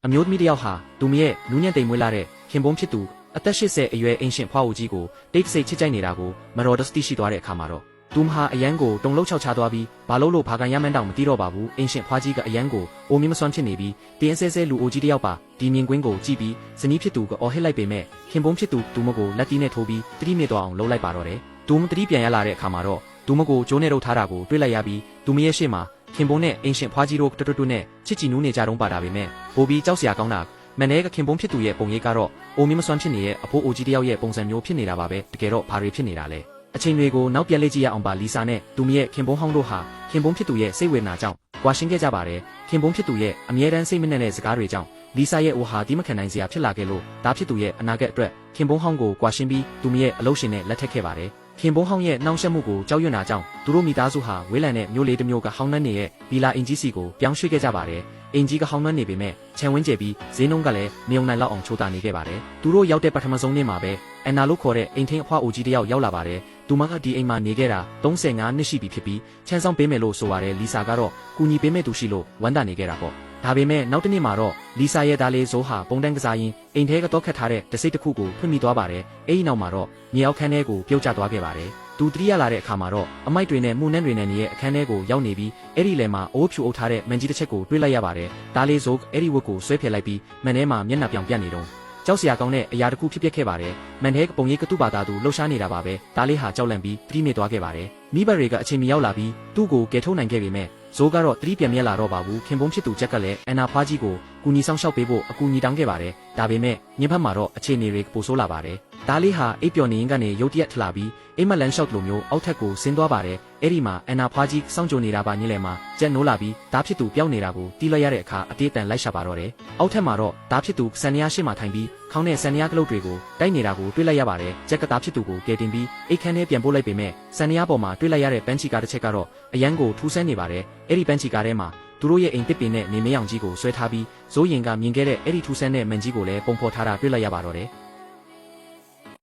အမျိုးသမီးတစ်ယောက်ဟာသူမရဲ့နူးညံ့တိမ်မွေးလာတဲ့ခင်ပွန်းဖြစ်သူအသက်80အရွယ်အင်ရှင်ဖွားဦးကြီးကိုတိတ်ဆိတ်ချစ်ကြိုက်နေတာကိုမတော်တဆသိရှိသွားတဲ့အခါမှာတော့သူမဟာအယံကိုတုံလုံးချောက်ချသွားပြီးဘာလို့ဘာကန်ရမှန်းတောင်မသိတော့ပါဘူးအင်ရှင်ဖွားကြီးကအယံကိုအိုမင်းမစွမ်းဖြစ်နေပြီးတင်းဆဲဆဲလူအိုကြီးတစ်ယောက်ပါဒီမြင်ကွင်းကိုကြည့်ပြီးဇနီးဖြစ်သူကအော်ဟစ်လိုက်ပေမဲ့ခင်ပွန်းဖြစ်သူသူမကိုလက်တီးနဲ့ထိုးပြီးတတိမြစ်သွားအောင်လှုပ်လိုက်ပါတော့တယ်သူမတတိပြန်ရလာတဲ့အခါမှာတော့သူမကိုကျိုးနဲ့ထုတ်ထားတာကိုတွေ့လိုက်ရပြီးသူမရဲ့ရှေ့မှာခင်ပွန်းနဲ့အင်ရှင်ဖွားကြီးတို့တွတ်နဲ့ချစ်ကြည်နူးနေကြတုန်းပါတာပေမဲ့ပိုပြီးကြောက်စရာကောင်းတာမန်နဲကခင်ပွန်းဖြစ်သူရဲ့ပုံရိပ်ကတော့အိုမင်းမစွမ်းဖြစ်နေရဲ့အဖိုးအိုကြီးတစ်ယောက်ရဲ့ပုံစံမျိုးဖြစ်နေတာပါပဲတကယ်တော့ဘာတွေဖြစ်နေတာလဲအချိန်တွေကိုနောက်ပြန်လေ့ကြည့်ရအောင်ပါလီဆာနဲ့သူမရဲ့ခင်ပွန်းဟောင်းတို့ဟာခင်ပွန်းဖြစ်သူရဲ့စိတ်ဝေဒနာကြောင့်ကွာရှင်းခဲ့ကြပါတယ်ခင်ပွန်းဖြစ်သူရဲ့အမြဲတမ်းစိတ်မနှံ့တဲ့စကားတွေကြောင့်လီဆာရဲ့အိုဟာဒီမခံနိုင်စရာဖြစ်လာခဲ့လို့ဒါဖြစ်သူရဲ့အနာဂတ်အတွက်ခင်ပွန်းဟောင်းကိုကွာရှင်းပြီးသူမရဲ့အလုပ်ရှင်နဲ့လက်ထပ်ခဲ့ပါတယ်ခင်ပွန်းဟောင်းရဲ့နှောင့်ယှက်မှုကိုကြောက်ရွံ့တာကြောင့်သူတို့မိသားစုဟာဝေးလံတဲ့မျိုးလေးတစ်မျိုးကဟောင်းနှန်းနေတဲ့ဘီလာအင်ကြီးစီကိုပြောင်းရွှေ့ခဲ့ကြပါတယ်အင်ကြီးကဟောင်းနှန်းနေပေမဲ့ခြံဝင်းကျဲပြီးဈေးနှုန်းကလည်းမယုံနိုင်လောက်အောင်ချိုးတာနေခဲ့ပါတယ်သူတို့ရောက်တဲ့ပထမဆုံးနေ့မှာပဲအန်နာလို့ခေါ်တဲ့အိမ်ထင်းအဖွားအိုကြီးတစ်ယောက်ရောက်လာပါတယ်သူမကဒီအိမ်မှာနေခဲ့တာ35နှစ်ရှိပြီဖြစ်ပြီးချမ်းဆောင်ပေးမယ်လို့ဆိုပါတယ်လီဆာကတော့ကူညီပေးမဲ့သူရှိလို့ဝမ်းသာနေခဲ့တာပေါ့ဒါပေမဲ့နောက်တစ်နေ့မှာတော့လီဆာရဲ့သားလေးဇိုးဟာပုံတန်းကစားရင်းအိမ်ထဲကတော့ခတ်ထားတဲ့တစိမ့်တစ်ခုကိုဖွင့်မိသွားပါတယ်အဲဒီနောက်မှာတော့မြေအောက်ခန်းထဲကိုပြုတ်ကျသွားခဲ့ပါတယ်သူတတိယလာတဲ့အခါမှာတော့အမိုက်တွေနဲ့မှုနှန်းတွေနဲ့နေတဲ့အခန်းထဲကိုရောက်နေပြီးအဲ့ဒီလယ်မှာအိုးဖြူအုပ်ထားတဲ့မန်ကြီးတစ်ချက်ကိုတွေ့လိုက်ရပါတယ်သားလေးဇိုးအဲ့ဒီဝတ်ကိုဆွဲဖယ်လိုက်ပြီးမန်ထဲမှာမျက်နှာပြောင်ပြတ်နေတော့ကြောက်စရာကောင်းတဲ့အရာတစ်ခုဖြစ်ပျက်ခဲ့ပါတယ်မန်ထဲပုံရိပ်ကတုပါသားသူလှုပ်ရှားနေတာပါပဲသားလေးဟာကြောက်လန့်ပြီးတတိမြစ်သွားခဲ့ပါတယ်မိဘတွေကအချိန်မီရောက်လာပြီးသူ့ကိုကယ်ထုတ်နိုင်ခဲ့ပေမဲ့ဇိုးကတော့တတိပြန်မြက်လာတော့ပါဘူးခင်ပွန်းဖြစ်သူချက်ကလည်းအန်နာဖွားကြီးကိုကူညီဆောင်ရှောက်ပေးဖို့အကူအညီတောင်းခဲ့ပါတယ်ဒါပေမဲ့ညဘက်မှာတော့အခြေအနေတွေပိုဆိုးလာပါတယ်ဒါလေးဟာအိပ်ပျော်နေရင်ကနေရုတ်တရက်ထလာပြီးအိမ်မက်လန်ရှော့လိုမျိုးအောက်ထက်ကိုဆင်းသွားပါတယ်အဲ့ဒီမှာအန်နာဖွားကြီးစောင့်ကြိုနေတာပါညလဲမှာကြက်နိုးလာပြီးဒါဖြစ်သူပျောက်နေတာကိုတီးလိုက်ရတဲ့အခါအတေးတန်လိုက်ရှာပါတော့တယ်အောက်ထက်မှာတော့ဒါဖြစ်သူစံနရားရှိမှထိုင်ပြီးခေါင်းနဲ့စံနရားကလုတ်တွေကိုတိုက်နေတာကိုတွေ့လိုက်ရပါတယ်ကြက်ကသားဖြစ်သူကိုကယ်တင်ပြီးအိတ်ခမ်းထဲပြန်ပို့လိုက်ပေမဲ့စံနရားပေါ်မှာတွေ့လိုက်ရတဲ့ပန်းချီကားတစ်ချက်ကတော့အရန်ကိုထူးဆန်းနေပါတယ်အဲ့ဒီပန်းချီကားထဲမှာသူတို့ရဲ့အိမ်တစ်ပင်နဲ့နေမင်းအောင်ကြီးကိုဆွဲထားပြီးဇိုးရင်ကမြင်ခဲ့တဲ့အဲ့ဒီထူးဆန်းတဲ့မန်ကြီးကိုလည်းပုံဖော်ထားတာတွေ့လိုက်ရပါတော့တယ်